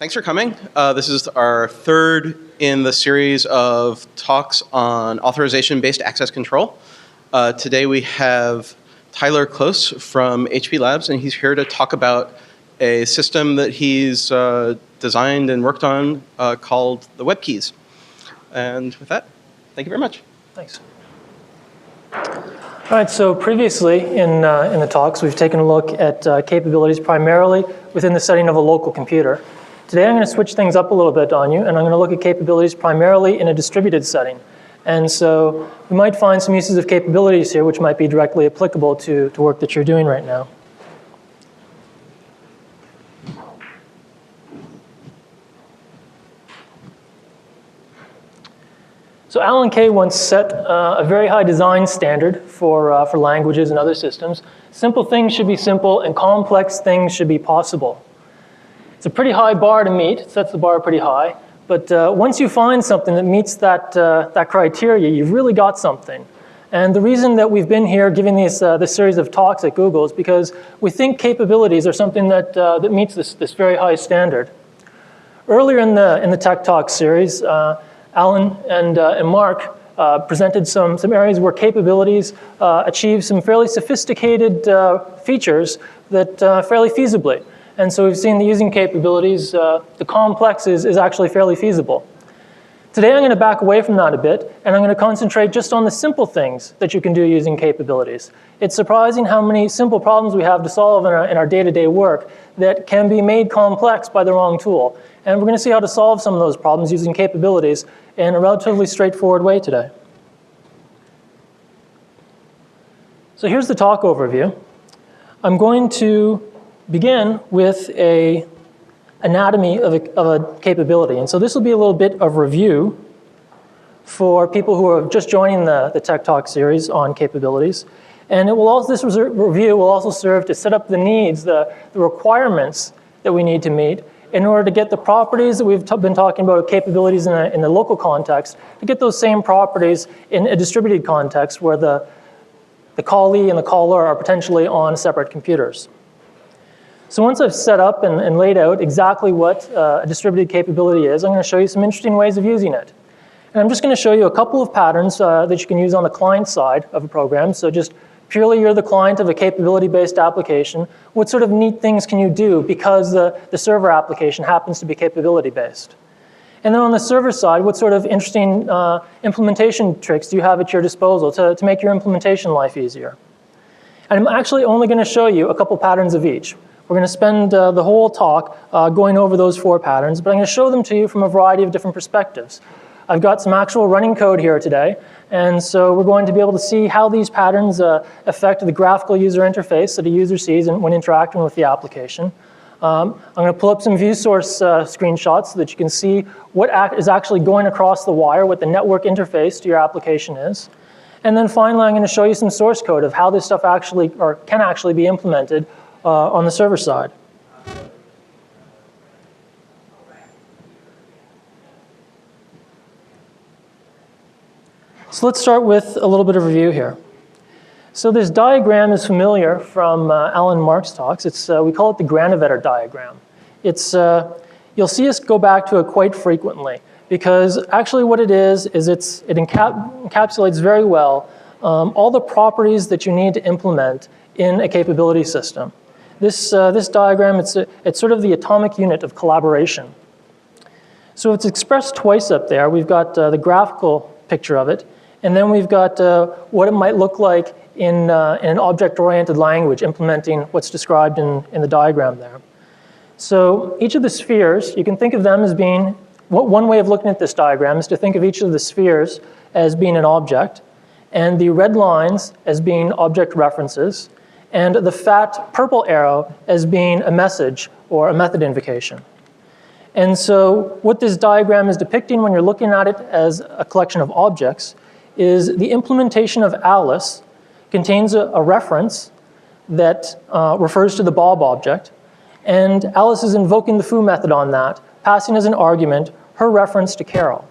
Thanks for coming. This is our third in the series of talks on Authorization Based Access Control. Today we have Tyler Close from HP Labs, and he's here to talk about a system that he's designed and worked on called the webkeys. And with that, thank you very much. Thanks. All right, so previously in the talks, we've taken a look at capabilities primarily within the setting of a local computer. Today I'm going to switch things up a little bit on you, and I'm going to look at capabilities primarily in a distributed setting. And so we might find some uses of capabilities here which might be directly applicable to work that you're doing right now. So Alan Kay once set a very high design standard for languages and other systems. Simple things should be simple, and complex things should be possible. It's a pretty high bar to meet. It sets the bar pretty high. But once you find something that meets that criteria, you've really got something. And the reason that we've been here giving this series of talks at Google is because we think capabilities are something that meets this very high standard. Earlier in the TechTalks series, Alan and Mark presented some areas where capabilities achieve some fairly sophisticated features that fairly feasibly. And so we've seen that using capabilities, the complex is actually fairly feasible. Today I'm going to back away from that a bit, and I'm going to concentrate just on the simple things that you can do using capabilities. It's surprising how many simple problems we have to solve in our day-to-day work that can be made complex by the wrong tool. And we're going to see how to solve some of those problems using capabilities in a relatively straightforward way today. So here's the talk overview. I'm going to begin with an anatomy of a capability. And so this will be a little bit of review for people who are just joining the Tech Talk series on capabilities. And this review will also serve to set up the needs, the requirements that we need to meet in order to get the properties that we've been talking about, capabilities in the local context, to get those same properties in a distributed context where the callee and the caller are potentially on separate computers. So once I've set up and laid out exactly what a distributed capability is, I'm going to show you some interesting ways of using it. And I'm just going to show you a couple of patterns that you can use on the client side of a program. So just purely you're the client of a capability-based application. What sort of neat things can you do because the server application happens to be capability-based? And then on the server side, what sort of interesting implementation tricks do you have at your disposal to make your implementation life easier? And I'm actually only going to show you a couple patterns of each. We're going to spend the whole talk going over those 4 patterns, but I'm going to show them to you from a variety of different perspectives. I've got some actual running code here today, and so we're going to be able to see how these patterns affect the graphical user interface that a user sees when interacting with the application. I'm going to pull up some view source screenshots so that you can see what is actually going across the wire, what the network interface to your application is. And then finally, I'm going to show you some source code of how this stuff can actually be implemented on the server side. So let's start with a little bit of review here. So this diagram is familiar from Alan Mark's talks. We call it the Granovetter diagram. You'll see us go back to it quite frequently because actually what it is it encapsulates very well all the properties that you need to implement in a capability system. This diagram, it's sort of the atomic unit of collaboration. So it's expressed twice up there. We've got the graphical picture of it, and then we've got what it might look like in an object-oriented language implementing what's described in the diagram there. So each of the spheres, you can think of them as being, one way of looking at this diagram is to think of each of the spheres as being an object, and the red lines as being object references, and the fat purple arrow as being a message or a method invocation. And so what this diagram is depicting when you're looking at it as a collection of objects is the implementation of Alice contains a reference that refers to the Bob object, and Alice is invoking the foo method on that, passing as an argument her reference to Carol.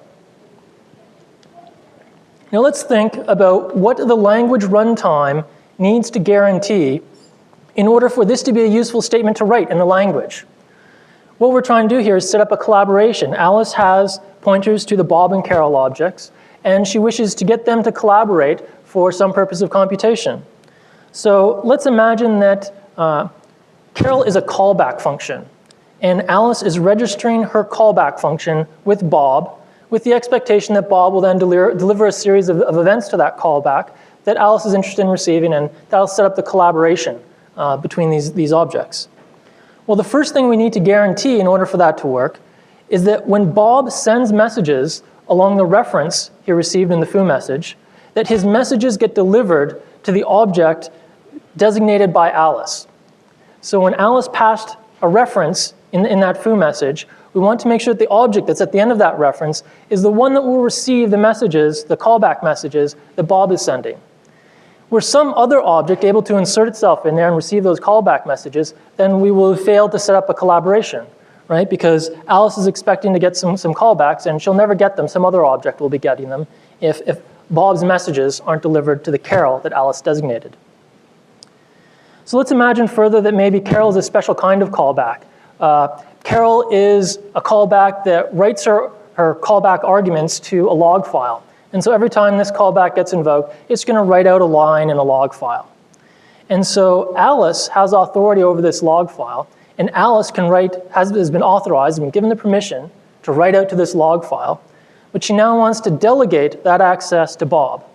Now let's think about what the language runtime needs to guarantee in order for this to be a useful statement to write in the language. what we're trying to do here is set up a collaboration. Alice has pointers to the Bob and Carol objects, and she wishes to get them to collaborate for some purpose of computation. So let's imagine that Carol is a callback function, and Alice is registering her callback function with Bob, with the expectation that Bob will then deliver a series of events to that callback that Alice is interested in receiving, and that'll set up the collaboration between these objects. Well, the first thing we need to guarantee in order for that to work is that when Bob sends messages along the reference he received in the foo message, that his messages get delivered to the object designated by Alice. So when Alice passed a reference in that foo message, we want to make sure that the object that's at the end of that reference is the one that will receive the messages, the callback messages, that Bob is sending. Were some other object able to insert itself in there and receive those callback messages, then we will have failed to set up a collaboration, right? Because Alice is expecting to get some callbacks, and she'll never get them. Some other object will be getting them if Bob's messages aren't delivered to the Carol that Alice designated. So let's imagine further that maybe Carol is a special kind of callback. Carol is a callback that writes her callback arguments to a log file. And so every time this callback gets invoked, it's going to write out a line in a log file. And so Alice has authority over this log file, and Alice has been authorized, been given the permission to write out to this log file, but she now wants to delegate that access to Bob.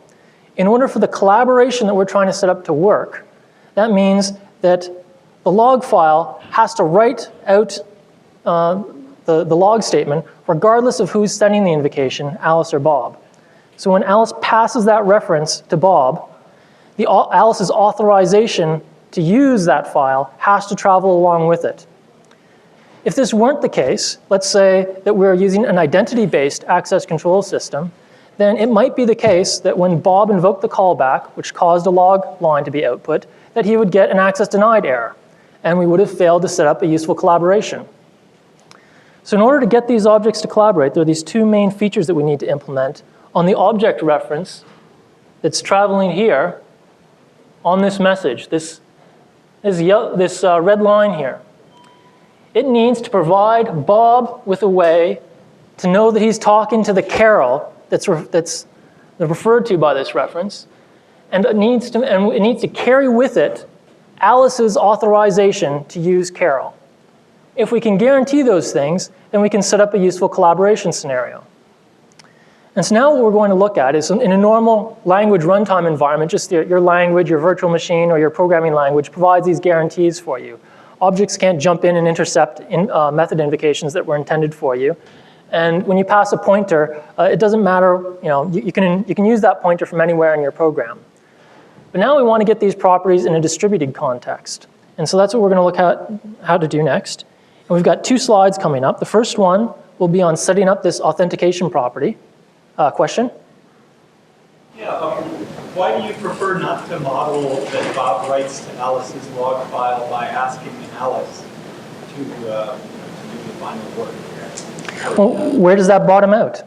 In order for the collaboration that we're trying to set up to work, that means that the log file has to write out the log statement regardless of who's sending the invocation, Alice or Bob. So when Alice passes that reference to Bob, Alice's authorization to use that file has to travel along with it. If this weren't the case, let's say that we're using an identity-based access control system, then it might be the case that when Bob invoked the callback, which caused a log line to be output, that he would get an access denied error, and we would have failed to set up a useful collaboration. So in order to get these objects to collaborate, there are these two main features that we need to implement. On the object reference that's traveling here on this message, this red line here, it needs to provide Bob with a way to know that he's talking to the Carol that's referred to by this reference, and it needs to carry with it Alice's authorization to use Carol. If we can guarantee those things, then we can set up a useful collaboration scenario. And so now what we're going to look at is in a normal language runtime environment, just your language, your virtual machine, or your programming language provides these guarantees for you. Objects can't jump in and intercept method invocations that were intended for you. And when you pass a pointer, it doesn't matter, you can use that pointer from anywhere in your program. But now we want to get these properties in a distributed context. And so that's what we're going to look at how to do next. And we've got two slides coming up. The first one will be on setting up this authentication property. Question? Yeah, why do you prefer not to model that Bob writes to Alice's log file by asking Alice to do the final work? Well, where does that bottom out?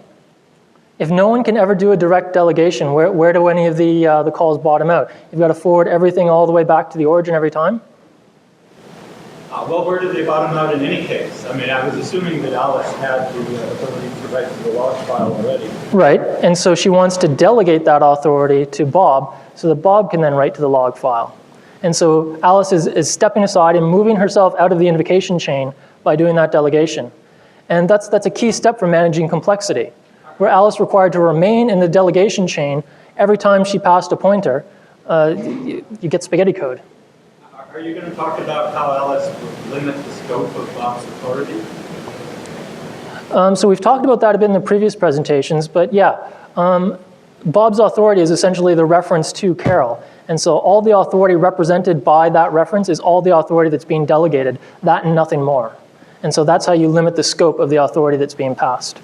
If no one can ever do a direct delegation, where do any of the calls bottom out? You've got to forward everything all the way back to the origin every time? Well, where did they bottom out in any case? I mean, I was assuming that Alice had the ability to write to the log file already. Right, and so she wants to delegate that authority to Bob so that Bob can then write to the log file. And so Alice is stepping aside and moving herself out of the invocation chain by doing that delegation. And that's a key step for managing complexity, where Alice required to remain in the delegation chain every time she passed a pointer, you get spaghetti code. Are you going to talk about how Alice would limit the scope of Bob's authority? So we've talked about that a bit in the previous presentations, but yeah, Bob's authority is essentially the reference to Carol. And so all the authority represented by that reference is all the authority that's being delegated, that and nothing more. And so that's how you limit the scope of the authority that's being passed.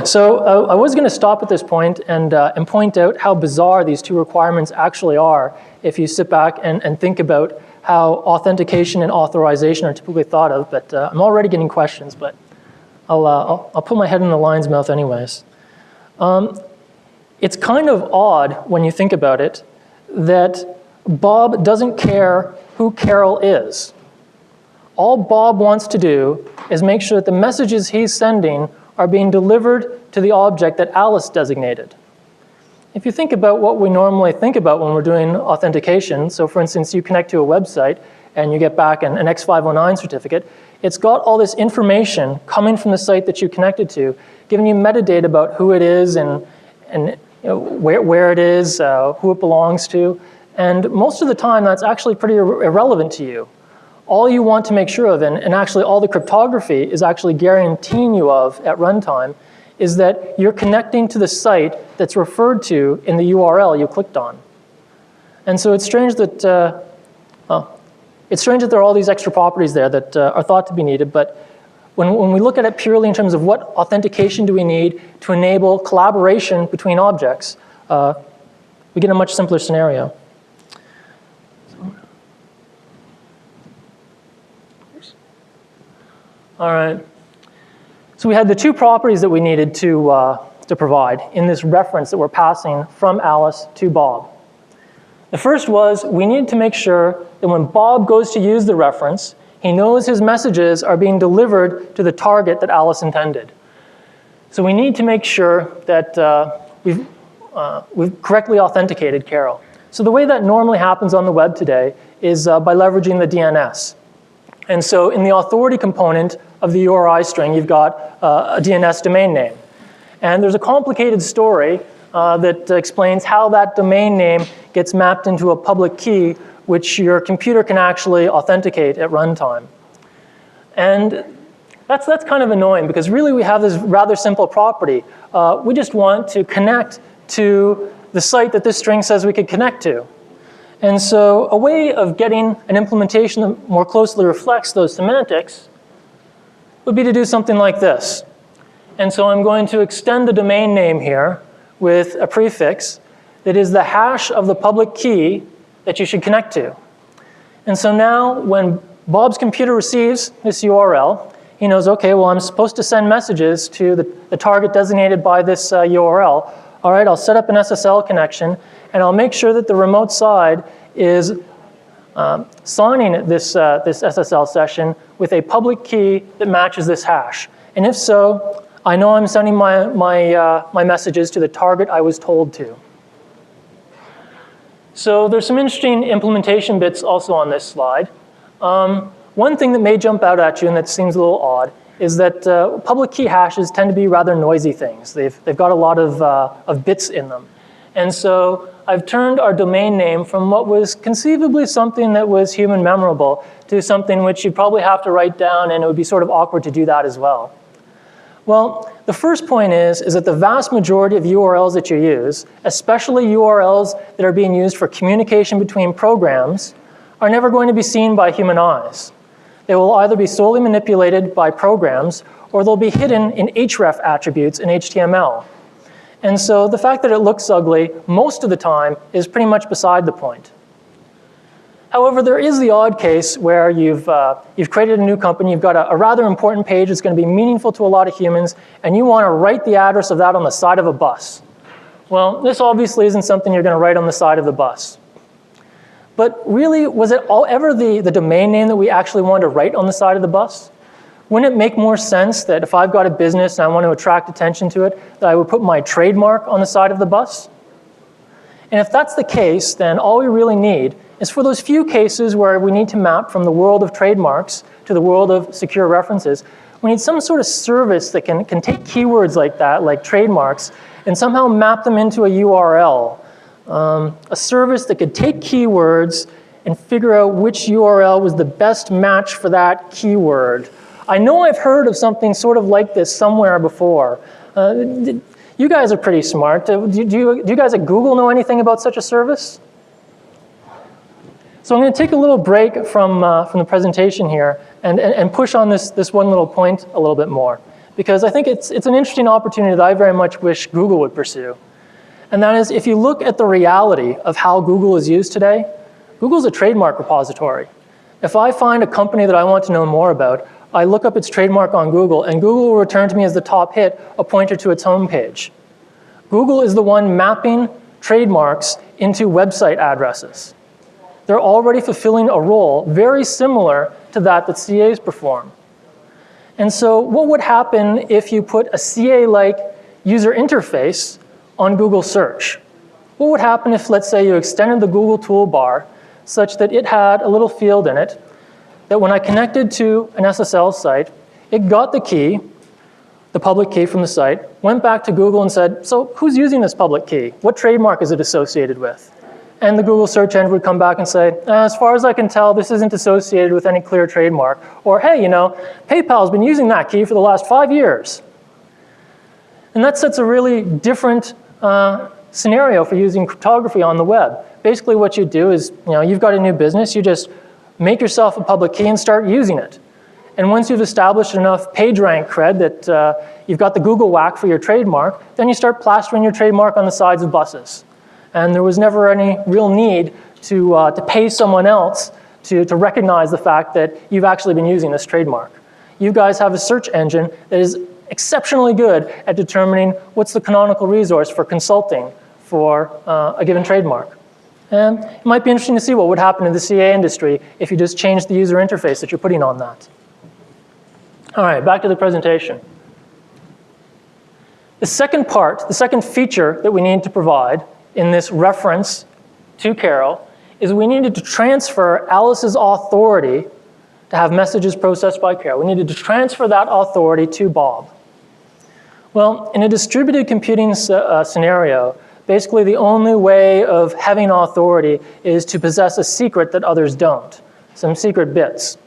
So I was going to stop at this point and point out how bizarre these two requirements actually are if you sit back and think about how authentication and authorization are typically thought of. But I'm already getting questions, but I'll put my head in the lion's mouth anyways. It's kind of odd when you think about it that Bob doesn't care who Carol is. All Bob wants to do is make sure that the messages he's sending are being delivered to the object that Alice designated. If you think about what we normally think about when we're doing authentication, so for instance, you connect to a website and you get back an X509 certificate, it's got all this information coming from the site that you connected to, giving you metadata about who it is and you know, where it is, who it belongs to. And most of the time, that's actually pretty irrelevant to you. All you want to make sure of, and actually all the cryptography is actually guaranteeing you of at runtime, is that you're connecting to the site that's referred to in the URL you clicked on. And so it's strange that there are all these extra properties there that are thought to be needed, but when we look at it purely in terms of what authentication do we need to enable collaboration between objects, we get a much simpler scenario. All right. So we had the two properties that we needed to provide in this reference that we're passing from Alice to Bob. The first was we needed to make sure that when Bob goes to use the reference, he knows his messages are being delivered to the target that Alice intended. So we need to make sure that we've correctly authenticated Carol. So the way that normally happens on the web today is by leveraging the DNS. And so in the authority component of the URI string, you've got a DNS domain name. And there's a complicated story that explains how that domain name gets mapped into a public key, which your computer can actually authenticate at runtime. And that's kind of annoying, because really we have this rather simple property. We just want to connect to the site that this string says we could connect to. And so a way of getting an implementation that more closely reflects those semantics would be to do something like this. And so I'm going to extend the domain name here with a prefix that is the hash of the public key that you should connect to. And so now when Bob's computer receives this URL, he knows, okay, well, I'm supposed to send messages to the target designated by this URL. All right, I'll set up an SSL connection, and I'll make sure that the remote side is signing this SSL session with a public key that matches this hash. And if so, I know I'm sending my messages to the target I was told to. So there's some interesting implementation bits also on this slide. One thing that may jump out at you, and that seems a little odd, is that public key hashes tend to be rather noisy things. They've got a lot of bits in them. And so I've turned our domain name from what was conceivably something that was human memorable to something which you'd probably have to write down, and it would be sort of awkward to do that as well. Well, the first point is that the vast majority of URLs that you use, especially URLs that are being used for communication between programs, are never going to be seen by human eyes. They will either be solely manipulated by programs, or they'll be hidden in href attributes in HTML. And so the fact that it looks ugly most of the time is pretty much beside the point. However, there is the odd case where you've created a new company, you've got a rather important page that's going to be meaningful to a lot of humans, and you want to write the address of that on the side of a bus. Well, this obviously isn't something you're going to write on the side of the bus. But really, was it ever the domain name that we actually wanted to write on the side of the bus? Wouldn't it make more sense that if I've got a business and I want to attract attention to it, that I would put my trademark on the side of the bus? And if that's the case, then all we really need is for those few cases where we need to map from the world of trademarks to the world of secure references, we need some sort of service that can take keywords like that, like trademarks, and somehow map them into a URL. A service that could take keywords and figure out which URL was the best match for that keyword. I know I've heard of something sort of like this somewhere before. You guys are pretty smart. Do you guys at Google know anything about such a service? So I'm going to take a little break from the presentation here and push on this one little point a little bit more, because I think it's an interesting opportunity that I very much wish Google would pursue. And that is, if you look at the reality of how Google is used today, Google's a trademark repository. If I find a company that I want to know more about, I look up its trademark on Google, and Google will return to me as the top hit a pointer to its homepage. Google is the one mapping trademarks into website addresses. They're already fulfilling a role very similar to that CAs perform. And so what would happen if you put a CA-like user interface on Google search? What would happen if, let's say, you extended the Google toolbar such that it had a little field in it that when I connected to an SSL site, it got the key, the public key from the site, went back to Google and said, so who's using this public key? What trademark is it associated with? And the Google search engine would come back and say, as far as I can tell, this isn't associated with any clear trademark. Or, hey, you know, PayPal's been using that key for the last 5 years. And that sets a really different scenario for using cryptography on the web. Basically what you do is, you know, you've got a new business, you just make yourself a public key and start using it. And once you've established enough PageRank cred that you've got the Google whack for your trademark, then you start plastering your trademark on the sides of buses. And there was never any real need to pay someone else to recognize the fact that you've actually been using this trademark. You guys have a search engine that is exceptionally good at determining what's the canonical resource for consulting for a given trademark. And it might be interesting to see what would happen in the CA industry if you just changed the user interface that you're putting on that. All right, back to the presentation. The second part, the second feature that we need to provide in this reference to Carol is we needed to transfer Alice's authority to have messages processed by Carol. We needed to transfer that authority to Bob. Well, in a distributed computing scenario, basically the only way of having authority is to possess a secret that others don't, some secret bits.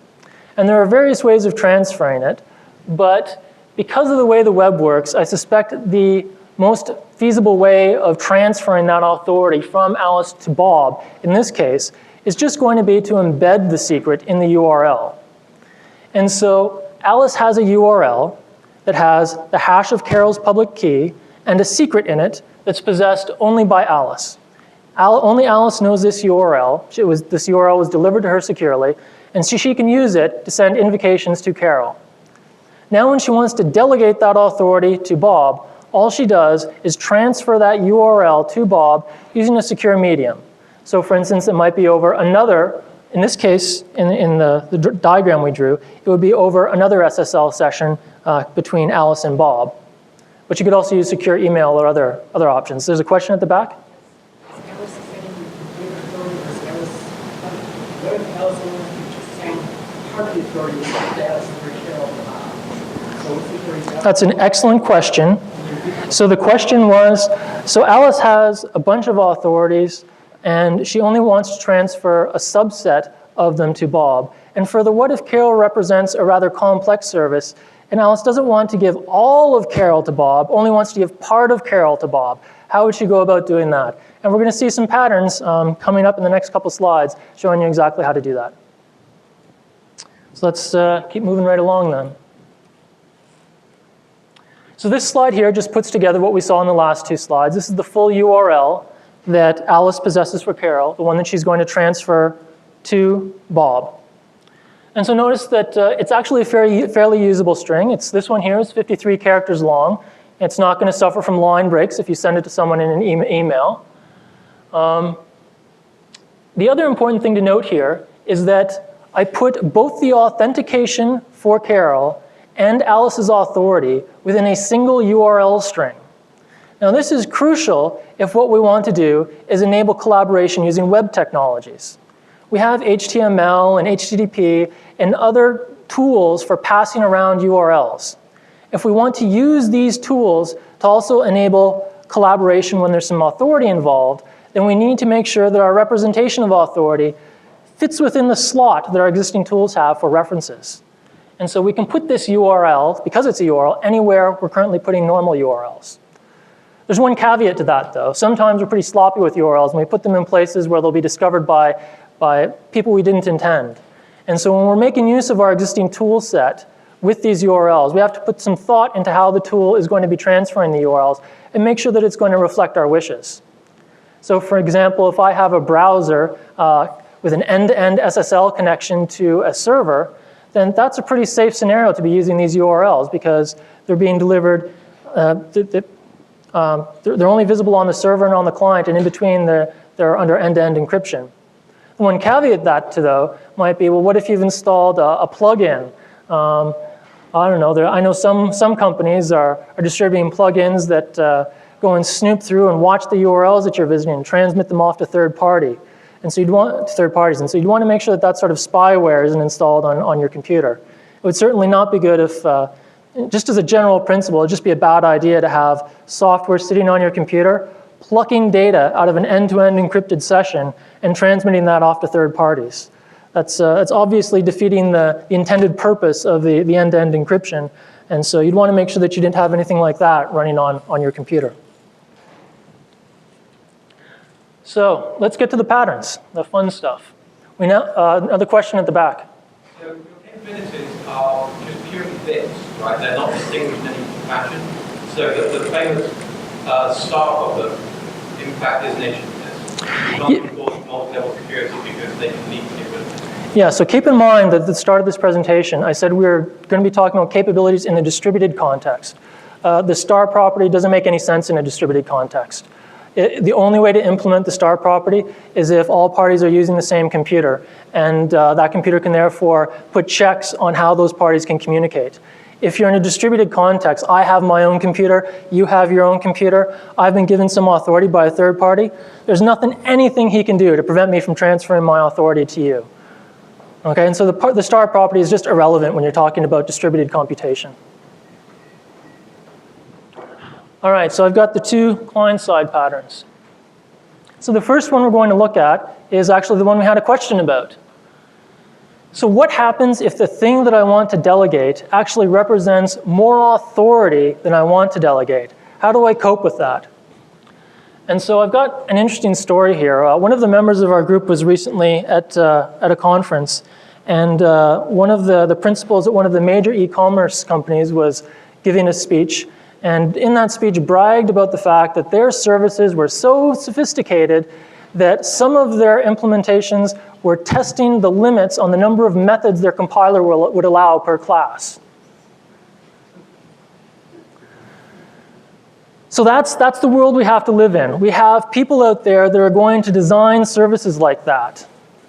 And there are various ways of transferring it, but because of the way the web works, I suspect the most feasible way of transferring that authority from Alice to Bob, in this case, is just going to be to embed the secret in the URL. And so Alice has a URL that has the hash of Carol's public key and a secret in it that's possessed only by Alice. Only Alice knows this URL. This URL was delivered to her securely, and she can use it to send invocations to Carol. Now when she wants to delegate that authority to Bob, all she does is transfer that URL to Bob using a secure medium. So for instance, it might be over another, in this case, in the diagram we drew, it would be over another SSL session between Alice and Bob. But you could also use secure email or other options. There's a question at the back? That's an excellent question. So the question was, so Alice has a bunch of authorities, and she only wants to transfer a subset of them to Bob. And for the what if Carol represents a rather complex service, and Alice doesn't want to give all of Carol to Bob, only wants to give part of Carol to Bob. How would she go about doing that? And we're going to see some patterns coming up in the next couple slides showing you exactly how to do that. So let's keep moving right along then. So this slide here just puts together what we saw in the last two slides. This is the full URL that Alice possesses for Carol, the one that she's going to transfer to Bob. And so notice that it's actually a fairly usable string. This one here is 53 characters long. It's not going to suffer from line breaks if you send it to someone in an email. The other important thing to note here is that I put both the authentication for Carol and Alice's authority within a single URL string. Now this is crucial if what we want to do is enable collaboration using web technologies. We have HTML and HTTP and other tools for passing around URLs. If we want to use these tools to also enable collaboration when there's some authority involved, then we need to make sure that our representation of authority fits within the slot that our existing tools have for references. And so we can put this URL, because it's a URL, anywhere we're currently putting normal URLs. There's one caveat to that, though. Sometimes we're pretty sloppy with URLs, and we put them in places where they'll be discovered by people we didn't intend. And so when we're making use of our existing tool set with these URLs, we have to put some thought into how the tool is going to be transferring the URLs and make sure that it's going to reflect our wishes. So for example, if I have a browser with an end-to-end SSL connection to a server, then that's a pretty safe scenario to be using these URLs because they're being delivered, they're only visible on the server and on the client, and in between they're under end-to-end encryption. One caveat that to, though, might be, well, what if you've installed a plugin? I don't know. I know some companies are distributing plugins that go and snoop through and watch the URLs that you're visiting and transmit them off to third parties. And so you'd want to make sure that that sort of spyware isn't installed on your computer. It would certainly not be good if, just as a general principle, it'd just be a bad idea to have software sitting on your computer, plucking data out of an end-to-end encrypted session and transmitting that off to third parties. That's obviously defeating the intended purpose of the end-to-end encryption. And so you'd want to make sure that you didn't have anything like that running on your computer. So let's get to the patterns, the fun stuff. Another question at the back. So your capabilities are just purely bits, right? They're not distinguished in any fashion. So the famous star problem, in fact, is an issue. You can't enforce multi-level security because they can leak capabilities. Yeah, so keep in mind that at the start of this presentation, I said we were going to be talking about capabilities in a distributed context. The star property doesn't make any sense in a distributed context. The only way to implement the star property is if all parties are using the same computer, and that computer can therefore put checks on how those parties can communicate. If you're in a distributed context, I have my own computer, you have your own computer, I've been given some authority by a third party, there's anything he can do to prevent me from transferring my authority to you. Okay, and so the star property is just irrelevant when you're talking about distributed computation. All right, so I've got the two client-side patterns. So the first one we're going to look at is actually the one we had a question about. So what happens if the thing that I want to delegate actually represents more authority than I want to delegate? How do I cope with that? And so I've got an interesting story here. One of the members of our group was recently at a conference, and one of the principals at one of the major e-commerce companies was giving a speech, and in that speech bragged about the fact that their services were so sophisticated that some of their implementations were testing the limits on the number of methods their compiler would allow per class. So that's the world we have to live in. We have people out there that are going to design services like that,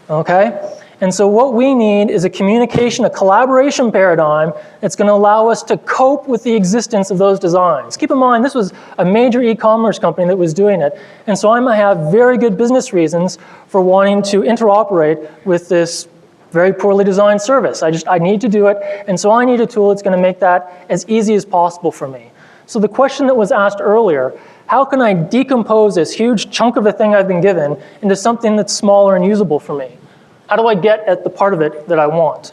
okay? And so what we need is a collaboration paradigm that's going to allow us to cope with the existence of those designs. Keep in mind, this was a major e-commerce company that was doing it, and so I might have very good business reasons for wanting to interoperate with this very poorly designed service. I need to do it, and so I need a tool that's going to make that as easy as possible for me. So the question that was asked earlier, how can I decompose this huge chunk of a thing I've been given into something that's smaller and usable for me? How do I get at the part of it that I want?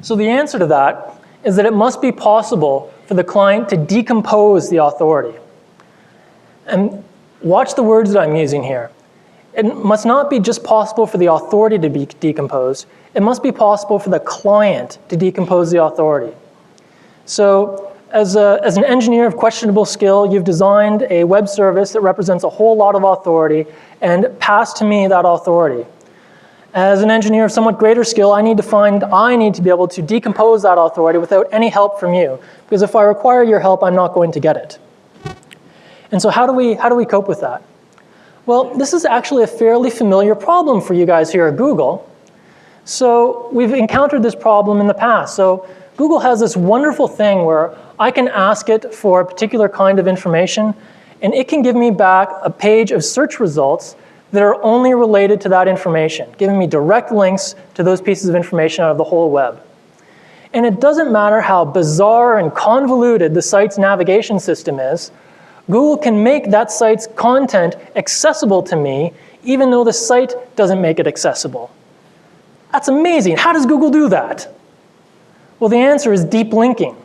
So the answer to that is that it must be possible for the client to decompose the authority. And watch the words that I'm using here. It must not be just possible for the authority to be decomposed. It must be possible for the client to decompose the authority. So as an engineer of questionable skill, you've designed a web service that represents a whole lot of authority and passed to me that authority. As an engineer of somewhat greater skill, I need to be able to decompose that authority without any help from you. Because if I require your help, I'm not going to get it. And so how do we cope with that? Well, this is actually a fairly familiar problem for you guys here at Google. So we've encountered this problem in the past. So Google has this wonderful thing where I can ask it for a particular kind of information, and it can give me back a page of search results that are only related to that information, giving me direct links to those pieces of information out of the whole web. And it doesn't matter how bizarre and convoluted the site's navigation system is, Google can make that site's content accessible to me, even though the site doesn't make it accessible. That's amazing. How does Google do that? Well, the answer is deep linking.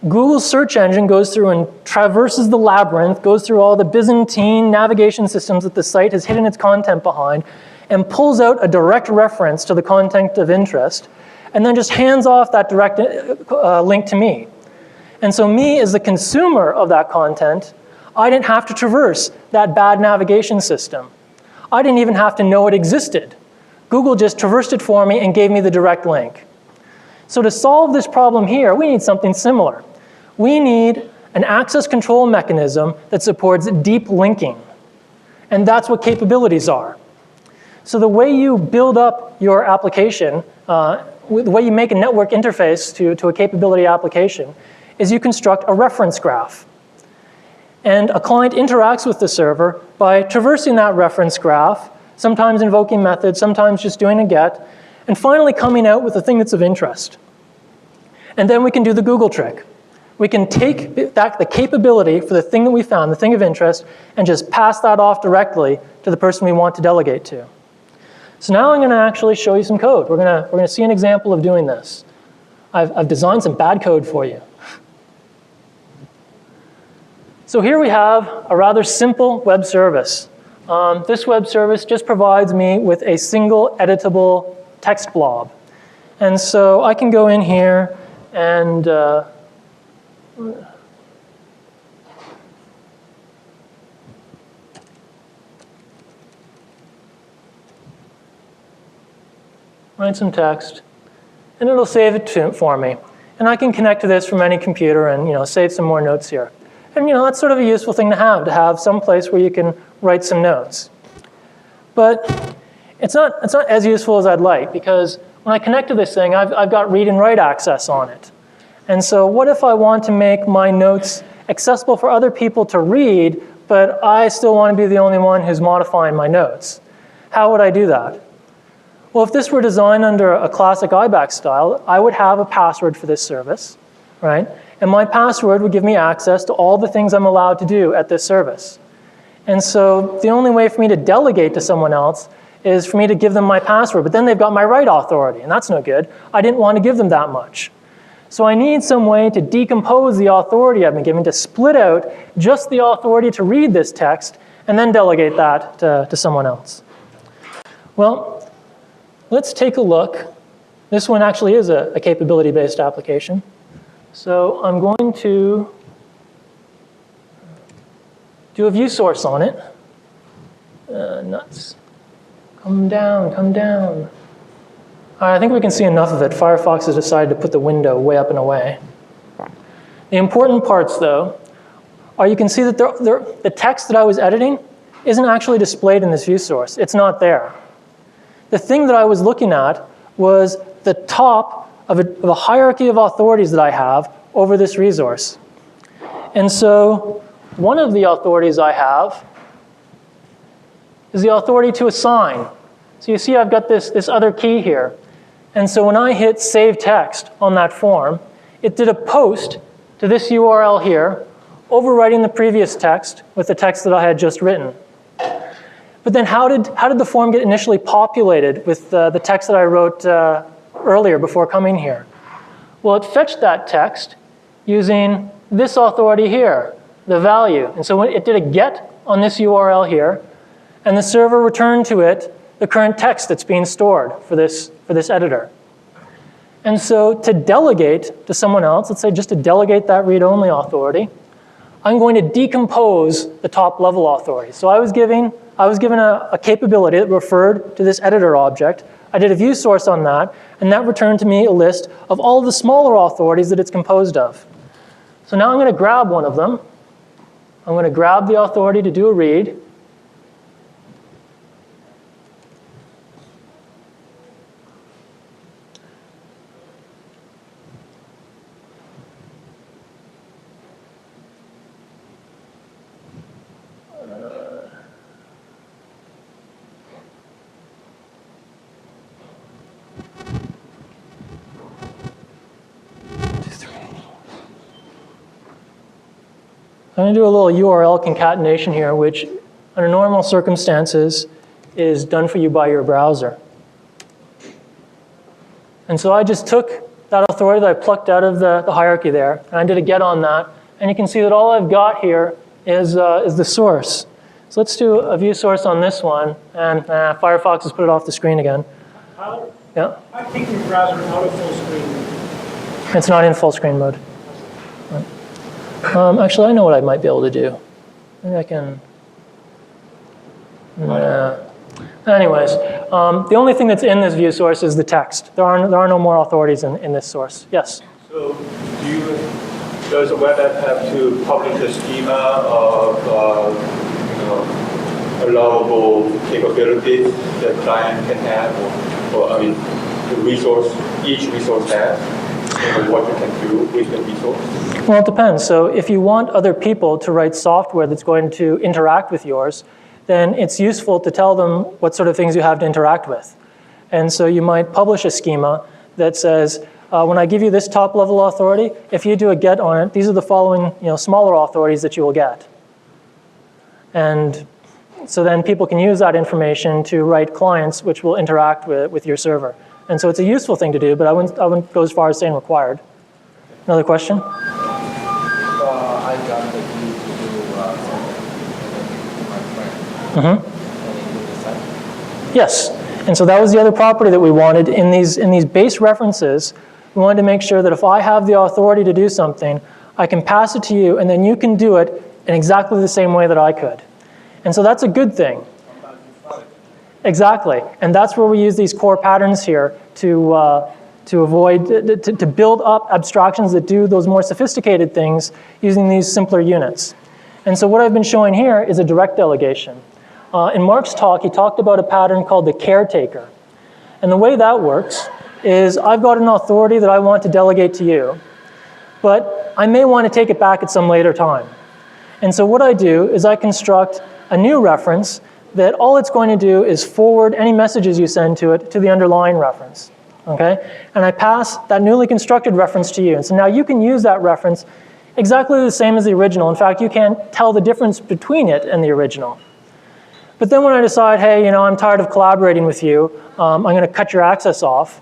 Google's search engine goes through and traverses the labyrinth, goes through all the Byzantine navigation systems that the site has hidden its content behind, and pulls out a direct reference to the content of interest, and then just hands off that direct link to me. And so me, as the consumer of that content, I didn't have to traverse that bad navigation system. I didn't even have to know it existed. Google just traversed it for me and gave me the direct link. So to solve this problem here, we need something similar. We need an access control mechanism that supports deep linking. And that's what capabilities are. So the way you build up your application, the way you make a network interface to a capability application, is you construct a reference graph. And a client interacts with the server by traversing that reference graph, sometimes invoking methods, sometimes just doing a get, and finally coming out with a thing that's of interest. And then we can do the Google trick. We can take the capability for the thing that we found, the thing of interest, and just pass that off directly to the person we want to delegate to. So now I'm going to actually show you some code. We're going to see an example of doing this. I've designed some bad code for you. So here we have a rather simple web service. This web service just provides me with a single editable text blob. And so I can go in here and write some text, and it'll save it for me. And I can connect to this from any computer and save some more notes here. And that's sort of a useful thing to have some place where you can write some notes. But it's not as useful as I'd like, because when I connect to this thing, I've got read and write access on it. And so what if I want to make my notes accessible for other people to read, but I still want to be the only one who's modifying my notes? How would I do that? Well, if this were designed under a classic ABAC style, I would have a password for this service, right? And my password would give me access to all the things I'm allowed to do at this service. And so the only way for me to delegate to someone else is for me to give them my password, but then they've got my write authority, and that's no good. I didn't want to give them that much. So I need some way to decompose the authority I've been given, to split out just the authority to read this text, and then delegate that to someone else. Well, let's take a look. This one actually is a capability-based application. So I'm going to do a view source on it. Nuts. Come down, come down. All right, I think we can see enough of it. Firefox has decided to put the window way up and away. The important parts, though, are you can see that the text that I was editing isn't actually displayed in this view source. It's not there. The thing that I was looking at was the top of a hierarchy of authorities that I have over this resource. And so one of the authorities I have is the authority to assign. So you see I've got this other key here. And so when I hit save text on that form, it did a post to this URL here, overwriting the previous text with the text that I had just written. But then how did the form get initially populated with the text that I wrote earlier before coming here? Well, it fetched that text using this authority here, the value. And so it did a get on this URL here, and the server returned to it the current text that's being stored for this editor. And so to delegate to someone else, let's say just to delegate that read-only authority, I'm going to decompose the top-level authority. So I was given a capability that referred to this editor object. I did a view source on that, and that returned to me a list of all the smaller authorities that it's composed of. So now I'm going to grab one of them. I'm going to grab the authority to do a read. I'm going to do a little URL concatenation here, which under normal circumstances is done for you by your browser. And so I just took that authority that I plucked out of the hierarchy there, and I did a get on that. And you can see that all I've got here is the source. So let's do a view source on this one. And Firefox has put it off the screen again. Tyler? Yeah? I've taken your browser out of full screen. It's not in full screen mode. Actually, I know what I might be able to do. Maybe I can... Nah. Anyways, the only thing that's in this view source is the text. There are no more authorities in this source. Yes? So do you Does a web app have to publish a schema of allowable capabilities that client can have, or I mean, each resource has, and what you can do with the resource? Well, it depends. So if you want other people to write software that's going to interact with yours, then it's useful to tell them what sort of things you have to interact with. And so you might publish a schema that says, when I give you this top level authority, if you do a get on it, these are the following smaller authorities that you will get. And so then people can use that information to write clients which will interact with your server. And so it's a useful thing to do, but I wouldn't go as far as saying required. Another question? I got the key to do my friend. Yes. And so that was the other property that we wanted in these base references. We wanted to make sure that if I have the authority to do something, I can pass it to you, and then you can do it in exactly the same way that I could. And so that's a good thing. Exactly. And that's where we use these core patterns here to build up abstractions that do those more sophisticated things using these simpler units. And so what I've been showing here is a direct delegation. In Mark's talk, he talked about a pattern called the caretaker. And the way that works is I've got an authority that I want to delegate to you, but I may want to take it back at some later time. And so what I do is I construct a new reference that all it's going to do is forward any messages you send to it to the underlying reference. Okay? And I pass that newly constructed reference to you. And so now you can use that reference exactly the same as the original. In fact, you can't tell the difference between it and the original. But then when I decide, hey, I'm tired of collaborating with you, I'm going to cut your access off,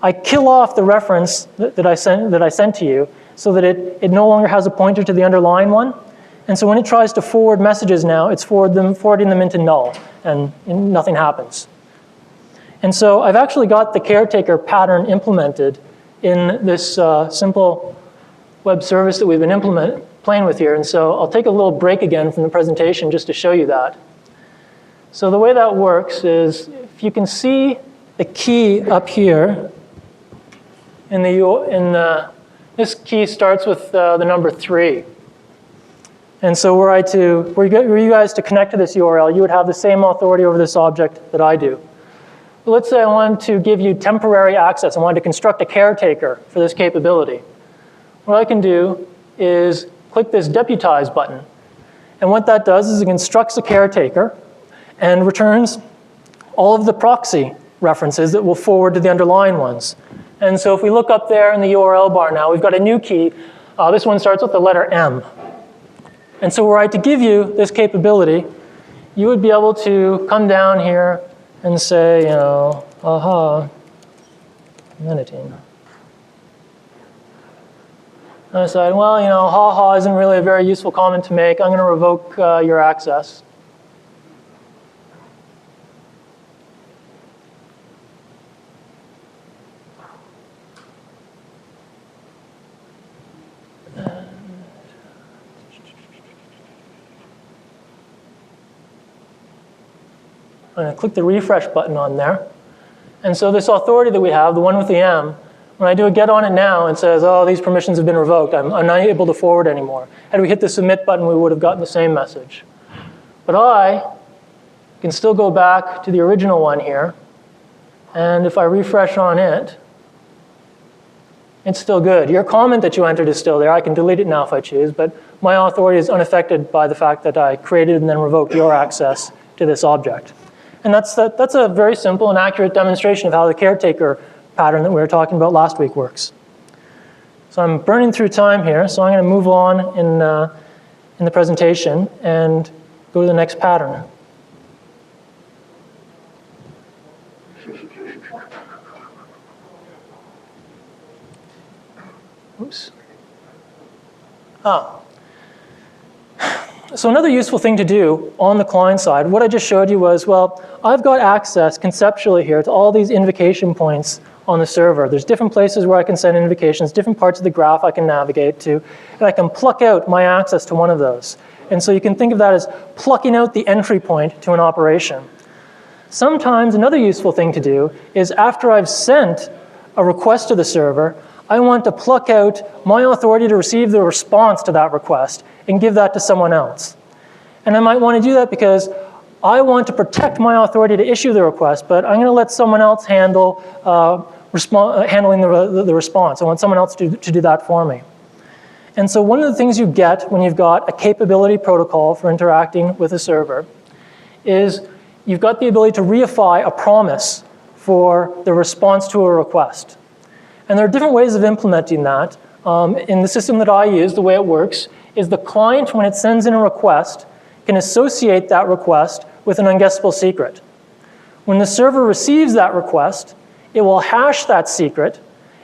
I kill off the reference that I sent to you so that it no longer has a pointer to the underlying one. And so when it tries to forward messages now, it's forwarding them into null, and nothing happens. And so I've actually got the caretaker pattern implemented in this simple web service that we've been playing with here. And so I'll take a little break again from the presentation just to show you that. So the way that works is, if you can see the key up here, this key starts with the number 3. And so were you guys to connect to this URL, you would have the same authority over this object that I do. But let's say I wanted to give you temporary access. I wanted to construct a caretaker for this capability. What I can do is click this deputize button. And what that does is it constructs a caretaker and returns all of the proxy references that will forward to the underlying ones. And so if we look up there in the URL bar now, we've got a new key. This one starts with the letter M. And so were I to give you this capability, you would be able to come down here and say, aha, Menitine. And I said, well, haha isn't really a very useful comment to make. I'm going to revoke your access. I'm going to click the refresh button on there. And so this authority that we have, the one with the M, when I do a get on it now, it says, oh, these permissions have been revoked. I'm not able to forward anymore. Had we hit the submit button, we would have gotten the same message. But I can still go back to the original one here. And if I refresh on it, it's still good. Your comment that you entered is still there. I can delete it now if I choose. But my authority is unaffected by the fact that I created and then revoked your access to this object. And that's a very simple and accurate demonstration of how the caretaker pattern that we were talking about last week works. So I'm burning through time here, so I'm going to move on in the presentation and go to the next pattern. Oops. So another useful thing to do on the client side, what I just showed you was, well, I've got access conceptually here to all these invocation points on the server. There's different places where I can send invocations, different parts of the graph I can navigate to, and I can pluck out my access to one of those. And so you can think of that as plucking out the entry point to an operation. Sometimes another useful thing to do is after I've sent a request to the server, I want to pluck out my authority to receive the response to that request and give that to someone else. And I might want to do that because I want to protect my authority to issue the request, but I'm going to let someone else handle handling the response. I want someone else to do that for me. And so one of the things you get when you've got a capability protocol for interacting with a server is you've got the ability to reify a promise for the response to a request. And there are different ways of implementing that. In the system that I use, the way it works is the client, when it sends in a request, can associate that request with an unguessable secret. When the server receives that request, it will hash that secret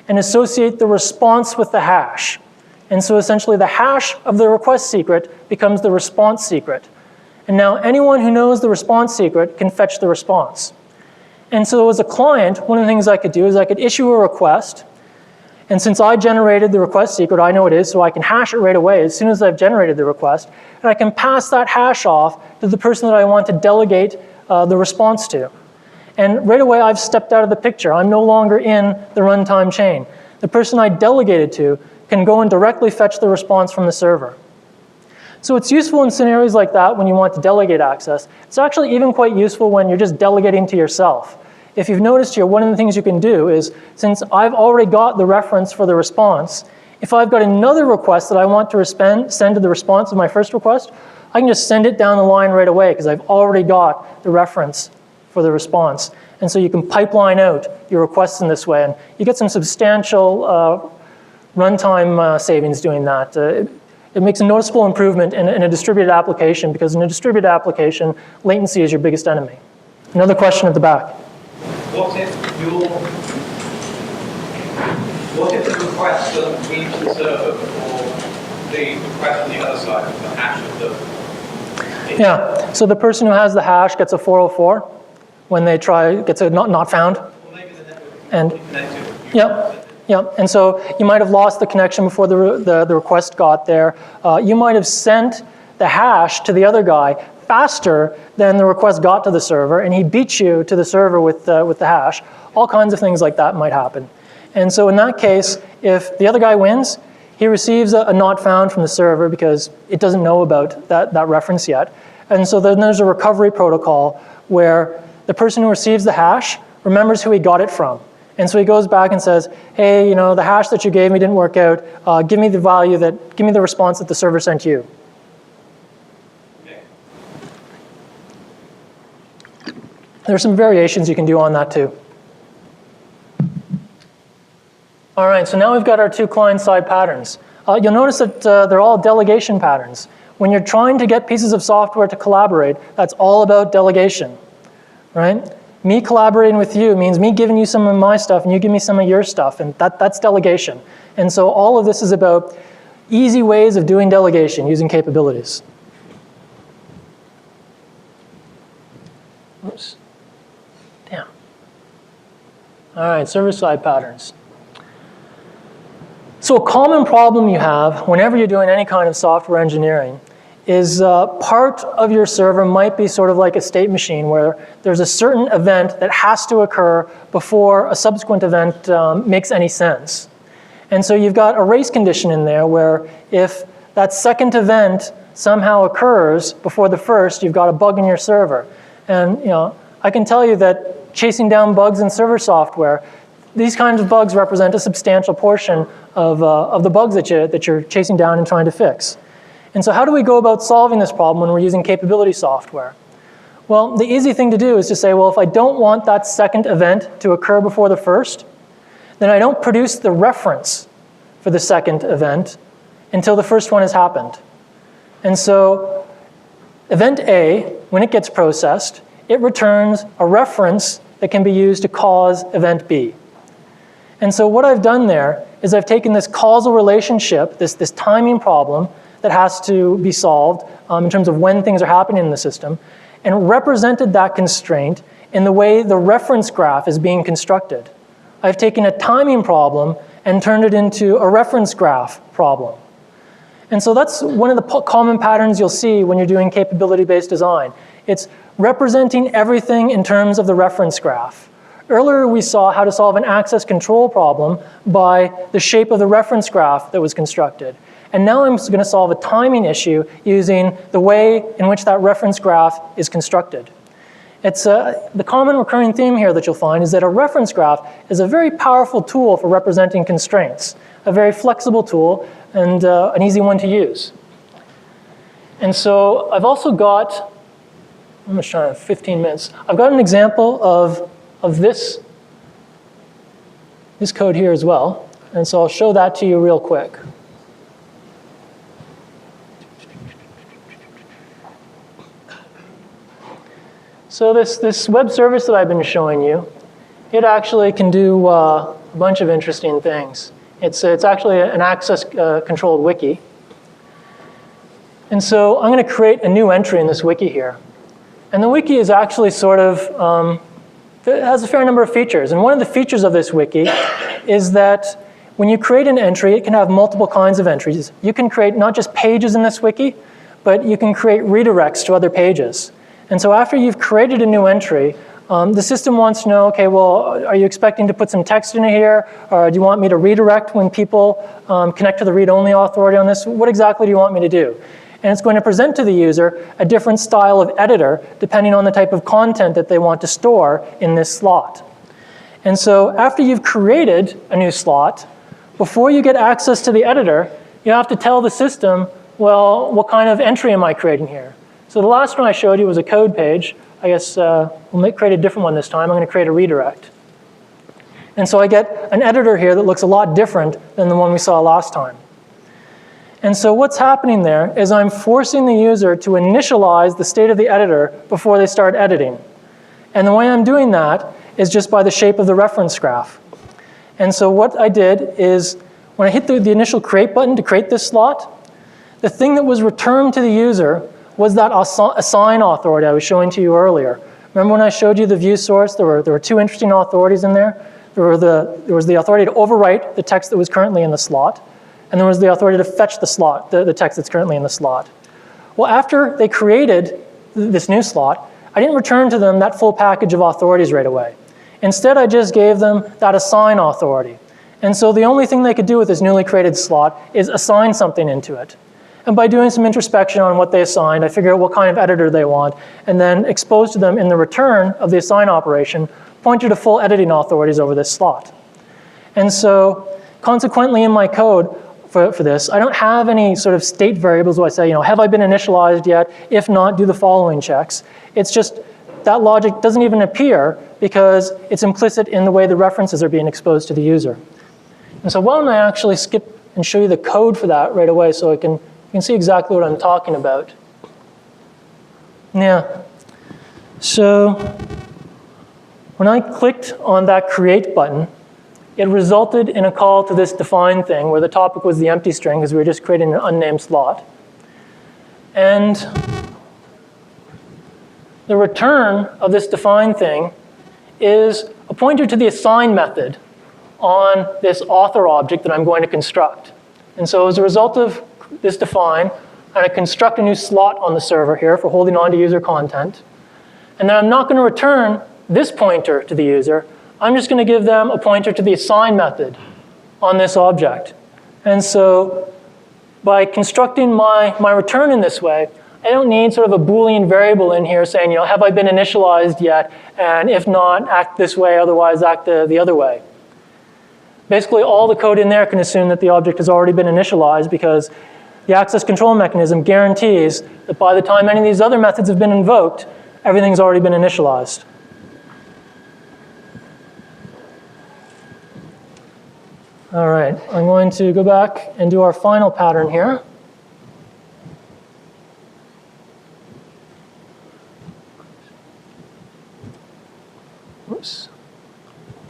and associate the response with the hash. And so essentially the hash of the request secret becomes the response secret. And now anyone who knows the response secret can fetch the response. And so as a client, one of the things I could do is I could issue a request. And since I generated the request secret, I know it is, so I can hash it right away as soon as I've generated the request. And I can pass that hash off to the person that I want to delegate the response to. And right away, I've stepped out of the picture. I'm no longer in the runtime chain. The person I delegated to can go and directly fetch the response from the server. So it's useful in scenarios like that when you want to delegate access. It's actually even quite useful when you're just delegating to yourself. If you've noticed here, one of the things you can do is, since I've already got the reference for the response, if I've got another request that I want to send to the response of my first request, I can just send it down the line right away because I've already got the reference for the response. And so you can pipeline out your requests in this way, and you get some substantial runtime savings doing that. It makes a noticeable improvement in a distributed application because in a distributed application, latency is your biggest enemy. Another question at the back. What if the request doesn't reach the server before the request on the other side, the hash of the... Yeah, so the person who has the hash gets a 404 when they try, gets a not found. Well, maybe the network And connected. Yep. And so you might have lost the connection before the request got there. You might have sent the hash to the other guy faster than the request got to the server, and he beat you to the server with the hash. All kinds of things like that might happen. And so in that case, if the other guy wins, he receives a not found from the server because it doesn't know about that reference yet. And so then there's a recovery protocol where the person who receives the hash remembers who he got it from. And so he goes back and says, hey, you know, the hash that you gave me didn't work out. Give me the response that the server sent you. There are some variations you can do on that too. All right, so now we've got our two client-side patterns. You'll notice that they're all delegation patterns. When you're trying to get pieces of software to collaborate, that's all about delegation, right? Me collaborating with you means me giving you some of my stuff and you give me some of your stuff, and that's delegation. And so all of this is about easy ways of doing delegation using capabilities. Oops. Damn. All right, server-side patterns. So a common problem you have whenever you're doing any kind of software engineering is part of your server might be sort of like a state machine where there's a certain event that has to occur before a subsequent event makes any sense. And so you've got a race condition in there where if that second event somehow occurs before the first, you've got a bug in your server. And you know, I can tell you that chasing down bugs in server software, these kinds of bugs represent a substantial portion of the bugs that you're chasing down and trying to fix. And so how do we go about solving this problem when we're using capability software? Well, the easy thing to do is to say, well, if I don't want that second event to occur before the first, then I don't produce the reference for the second event until the first one has happened. And so event A, when it gets processed, it returns a reference that can be used to cause event B. And so what I've done there is I've taken this causal relationship, this timing problem that has to be solved in terms of when things are happening in the system, and represented that constraint in the way the reference graph is being constructed. I've taken a timing problem and turned it into a reference graph problem. And so that's one of the common patterns you'll see when you're doing capability-based design. It's representing everything in terms of the reference graph. Earlier, we saw how to solve an access control problem by the shape of the reference graph that was constructed. And now I'm going to solve a timing issue using the way in which that reference graph is constructed. It's the common recurring theme here that you'll find is that a reference graph is a very powerful tool for representing constraints, a very flexible tool and an easy one to use. And so I've also got, I'm just trying to 15 minutes. I've got an example of this code here as well. And so I'll show that to you real quick. So this web service that I've been showing you, it actually can do a bunch of interesting things. It's actually an access controlled wiki. And so I'm going to create a new entry in this wiki here. And the wiki is actually sort of, it has a fair number of features. And one of the features of this wiki is that when you create an entry, it can have multiple kinds of entries. You can create not just pages in this wiki, but you can create redirects to other pages. And so after you've created a new entry, the system wants to know, okay, well, are you expecting to put some text in here? Or do you want me to redirect when people connect to the read-only authority on this? What exactly do you want me to do? And it's going to present to the user a different style of editor depending on the type of content that they want to store in this slot. And so after you've created a new slot, before you get access to the editor, you have to tell the system, well, what kind of entry am I creating here? So the last one I showed you was a code page. I guess we'll create a different one this time. I'm going to create a redirect. And so I get an editor here that looks a lot different than the one we saw last time. And so what's happening there is I'm forcing the user to initialize the state of the editor before they start editing. And the way I'm doing that is just by the shape of the reference graph. And so what I did is when I hit the initial create button to create this slot, the thing that was returned to the user was that assign authority I was showing to you earlier. Remember when I showed you the view source? There were two interesting authorities in there. There was the authority to overwrite the text that was currently in the slot, and there was the authority to fetch the text that's currently in the slot. Well, after they created this new slot, I didn't return to them that full package of authorities right away. Instead, I just gave them that assign authority. And so the only thing they could do with this newly created slot is assign something into it. And by doing some introspection on what they assigned, I figure out what kind of editor they want, and then expose to them in the return of the assign operation, pointer to full editing authorities over this slot. And so consequently in my code for this, I don't have any sort of state variables where I say, have I been initialized yet? If not, do the following checks. It's just that logic doesn't even appear because it's implicit in the way the references are being exposed to the user. And so why don't I actually skip and show you the code for that right away so you can see exactly what I'm talking about. Yeah. So when I clicked on that create button, it resulted in a call to this define thing where the topic was the empty string because we were just creating an unnamed slot. And the return of this define thing is a pointer to the assign method on this author object that I'm going to construct. And so as a result of this define, I'm going to construct a new slot on the server here for holding on to user content. And then I'm not going to return this pointer to the user. I'm just going to give them a pointer to the assign method on this object. And so by constructing my return in this way, I don't need sort of a Boolean variable in here saying, have I been initialized yet? And if not, act this way, otherwise act the other way. Basically, all the code in there can assume that the object has already been initialized because the access control mechanism guarantees that by the time any of these other methods have been invoked, everything's already been initialized. All right, I'm going to go back and do our final pattern here. Oops.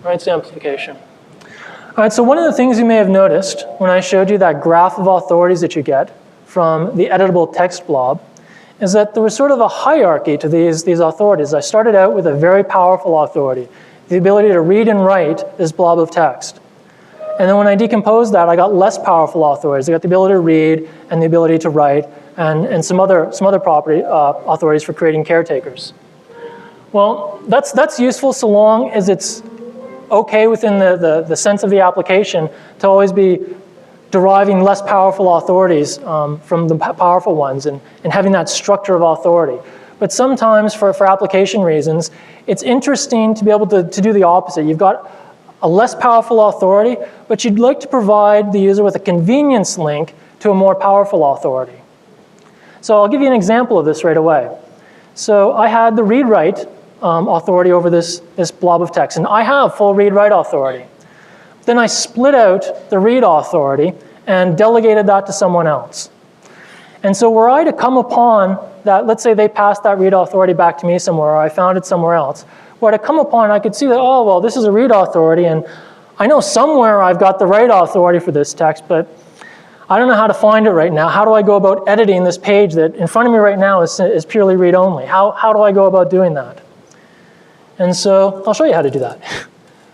Rights amplification. All right, so one of the things you may have noticed when I showed you that graph of authorities that you get from the editable text blob is that there was sort of a hierarchy to these authorities. I started out with a very powerful authority, the ability to read and write this blob of text. And then when I decomposed that, I got less powerful authorities. I got the ability to read and the ability to write and some other authorities for creating caretakers. Well, that's useful so long as it's okay within the sense of the application to always be deriving less powerful authorities from the powerful ones and having that structure of authority. But sometimes for application reasons, it's interesting to be able to do the opposite. You've got a less powerful authority, but you'd like to provide the user with a convenience link to a more powerful authority. So I'll give you an example of this right away. So I had the read-write authority over this blob of text, and I have full read-write authority. Then I split out the read authority and delegated that to someone else. And so were I to come upon that, let's say they passed that read authority back to me somewhere, or I found it somewhere else, were I to come upon, I could see that, oh, well, this is a read authority, and I know somewhere I've got the write authority for this text, but I don't know how to find it right now. How do I go about editing this page that in front of me right now is purely read-only? How do I go about doing that? And so I'll show you how to do that.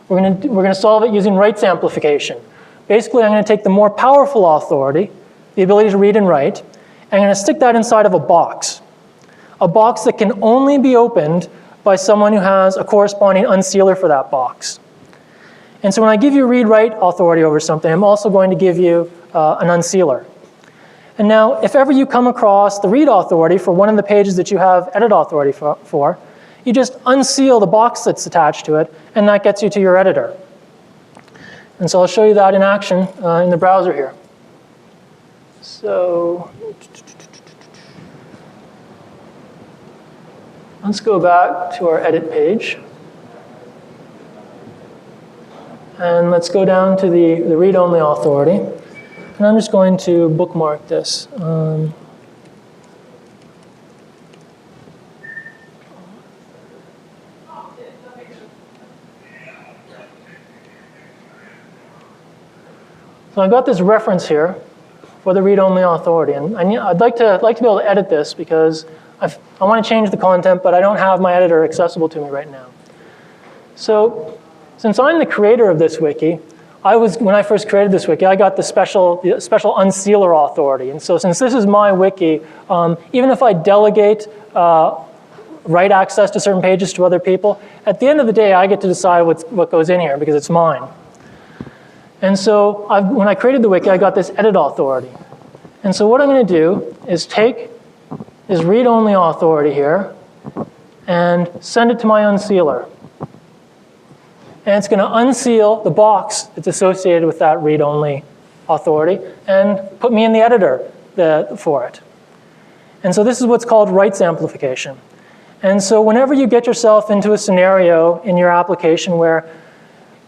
We're going to solve it using rights amplification. Basically, I'm going to take the more powerful authority, the ability to read and write, and I'm going to stick that inside of a box that can only be opened by someone who has a corresponding unsealer for that box. And so when I give you read-write authority over something, I'm also going to give you an unsealer. And now, if ever you come across the read authority for one of the pages that you have edit authority for, you just unseal the box that's attached to it, and that gets you to your editor. And so I'll show you that in action in the browser here. So let's go back to our edit page. And let's go down to the read-only authority. And I'm just going to bookmark this. So I've got this reference here for the read-only authority, and I'd like to be able to edit this because I want to change the content, but I don't have my editor accessible to me right now. So since I'm the creator of this wiki, when I first created this wiki, I got the special unsealer authority. And so since this is my wiki, even if I delegate write access to certain pages to other people, at the end of the day, I get to decide what goes in here because it's mine. And so when I created the wiki, I got this edit authority. And so what I'm going to do is take this read-only authority here and send it to my unsealer. And it's going to unseal the box that's associated with that read-only authority and put me in the editor for it. And so this is what's called rights amplification. And so whenever you get yourself into a scenario in your application where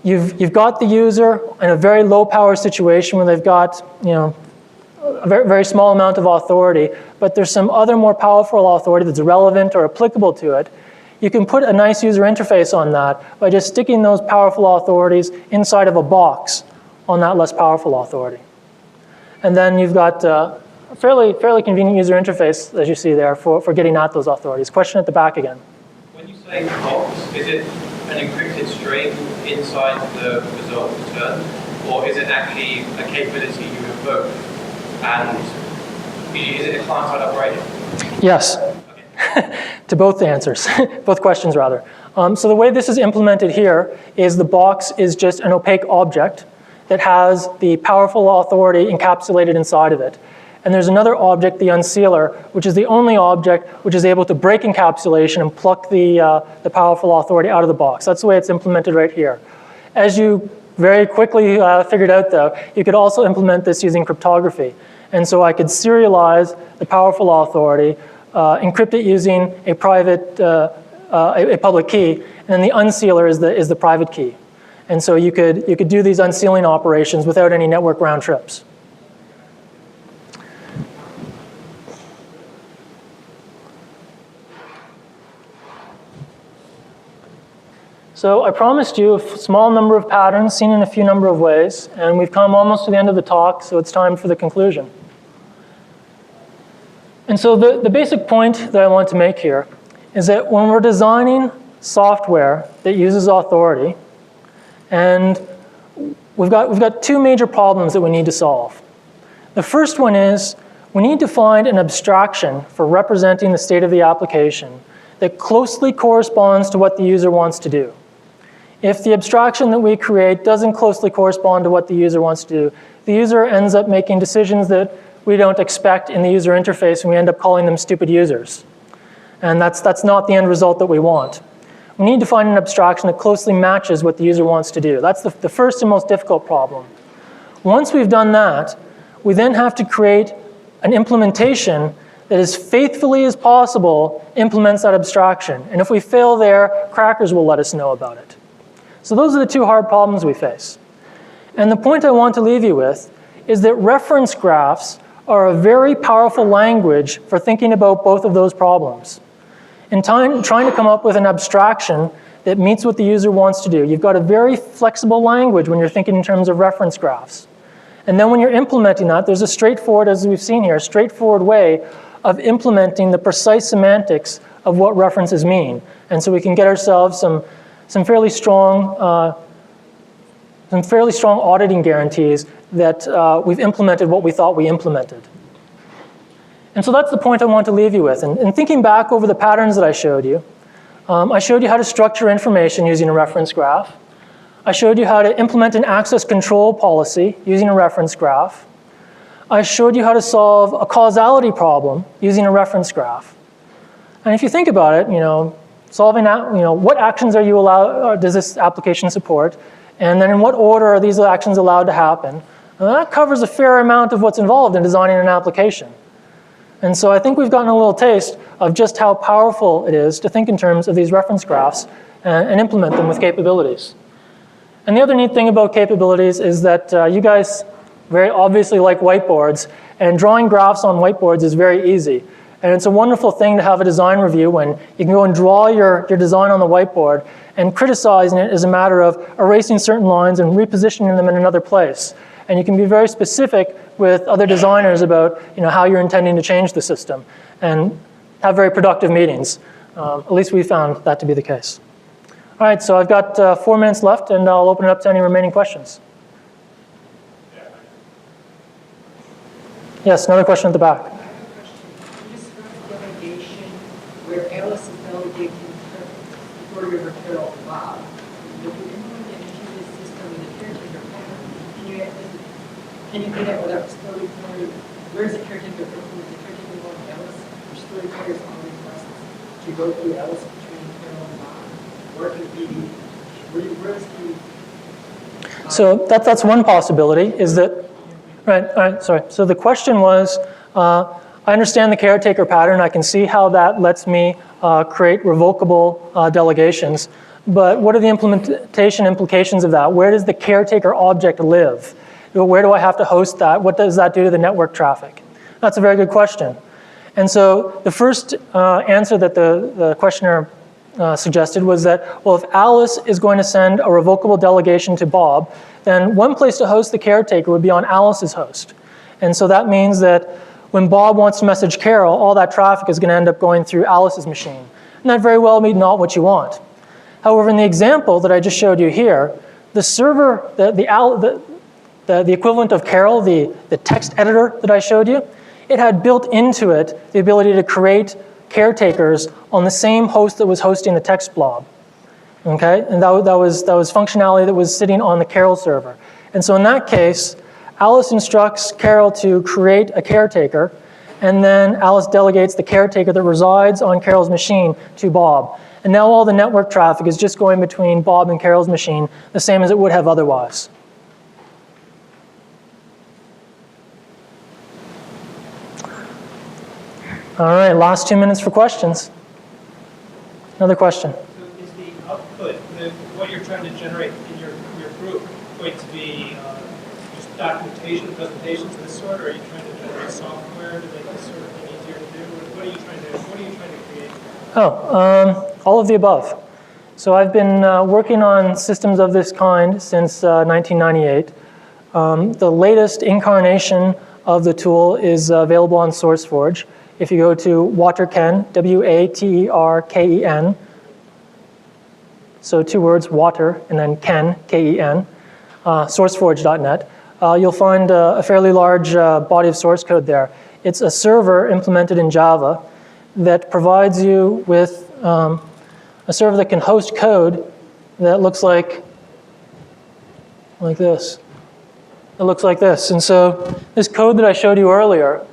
you've got the user in a very low power situation where they've got a very, very small amount of authority, but there's some other more powerful authority that's relevant or applicable to it, you can put a nice user interface on that by just sticking those powerful authorities inside of a box on that less powerful authority. And then you've got a fairly convenient user interface, as you see there, for getting at those authorities. Question at the back again. When you say box, is it an encrypted string inside the result return, or is it actually a capability you invoke? And is it a client-side operation? Yes. Okay. To both answers, both questions rather. So the way this is implemented here is the box is just an opaque object that has the powerful authority encapsulated inside of it. And there's another object, the unsealer, which is the only object which is able to break encapsulation and pluck the powerful authority out of the box. That's the way it's implemented right here. As you very quickly figured out, though, you could also implement this using cryptography. And so I could serialize the powerful authority, encrypt it using a public key, and then the unsealer is the private key. And so you could do these unsealing operations without any network round trips. So I promised you a small number of patterns seen in a few number of ways, and we've come almost to the end of the talk, so it's time for the conclusion. And so the basic point that I want to make here is that when we're designing software that uses authority, and we've got two major problems that we need to solve. The first one is we need to find an abstraction for representing the state of the application that closely corresponds to what the user wants to do. If the abstraction that we create doesn't closely correspond to what the user wants to do, the user ends up making decisions that we don't expect in the user interface, and we end up calling them stupid users. And that's not the end result that we want. We need to find an abstraction that closely matches what the user wants to do. That's the first and most difficult problem. Once we've done that, we then have to create an implementation that as faithfully as possible implements that abstraction. And if we fail there, crackers will let us know about it. So those are the two hard problems we face. And the point I want to leave you with is that reference graphs are a very powerful language for thinking about both of those problems. In trying to come up with an abstraction that meets what the user wants to do, you've got a very flexible language when you're thinking in terms of reference graphs. And then when you're implementing that, there's a straightforward, as we've seen here, a straightforward way of implementing the precise semantics of what references mean. And so we can get ourselves some fairly strong auditing guarantees that we've implemented what we thought we implemented. And so that's the point I want to leave you with. And thinking back over the patterns that I showed you how to structure information using a reference graph. I showed you how to implement an access control policy using a reference graph. I showed you how to solve a causality problem using a reference graph. And if you think about it, solving that, what actions are you allowed, does this application support? And then in what order are these actions allowed to happen? And that covers a fair amount of what's involved in designing an application. And so I think we've gotten a little taste of just how powerful it is to think in terms of these reference graphs and implement them with capabilities. And the other neat thing about capabilities is that you guys very obviously like whiteboards, and drawing graphs on whiteboards is very easy. And it's a wonderful thing to have a design review when you can go and draw your design on the whiteboard, and criticizing it is a matter of erasing certain lines and repositioning them in another place. And you can be very specific with other designers about how you're intending to change the system, and have very productive meetings. At least we found that to be the case. All right, so I've got 4 minutes left, and I'll open it up to any remaining questions. Yes, another question at the back. I have a question. You described delegation where Alice is delegating for your Carol Bob. If you implement it into this system in the caretaker pattern, can you do that without story? Where's the caretaker? Is the caretaker going to Alice? Or story players always license to go through Alice between Carol and Bob? Where could it be? Where's the... So that's one possibility, is that... Right, sorry. So the question was, I understand the caretaker pattern. I can see how that lets me create revocable delegations. But what are the implementation implications of that? Where does the caretaker object live? Where do I have to host that? What does that do to the network traffic? That's a very good question. And so the first answer that the questioner suggested was that, well, if Alice is going to send a revocable delegation to Bob, then one place to host the caretaker would be on Alice's host. And so that means that when Bob wants to message Carol, all that traffic is going to end up going through Alice's machine. And that very well may not what you want. However, in the example that I just showed you here, the server, the equivalent of Carol, the text editor that I showed you, it had built into it the ability to create caretakers on the same host that was hosting the text blob. Okay, and that was functionality that was sitting on the Carol server. And so in that case, Alice instructs Carol to create a caretaker, and then Alice delegates the caretaker that resides on Carol's machine to Bob. And now all the network traffic is just going between Bob and Carol's machine, the same as it would have otherwise. All right, last 2 minutes for questions. Another question. So is the output, what you're trying to generate in your group, going to be just documentation, presentations of this sort, or are you trying to generate software to make this sort of thing easier to do? What are you trying to create? Oh, all of the above. So I've been working on systems of this kind since 1998. The latest incarnation of the tool is available on SourceForge. If you go to Waterken, W-A-T-E-R-K-E-N, so 2 words, water, and then Ken, K-E-N, sourceforge.net, you'll find a fairly large body of source code there. It's a server implemented in Java that provides you with a server that can host code that looks like this. It looks like this. And so this code that I showed you earlier,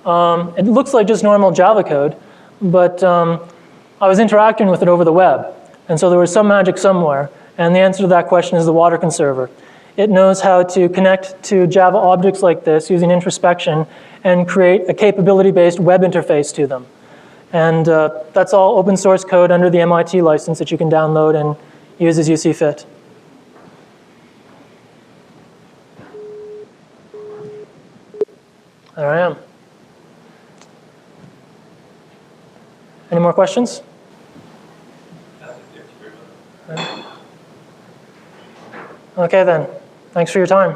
it looks like just normal Java code, but I was interacting with it over the web. And so there was some magic somewhere. And the answer to that question is the water conserver. It knows how to connect to Java objects like this using introspection and create a capability-based web interface to them. And that's all open source code under the MIT license that you can download and use as you see fit. There I am. Any more questions? Okay then. Thanks for your time.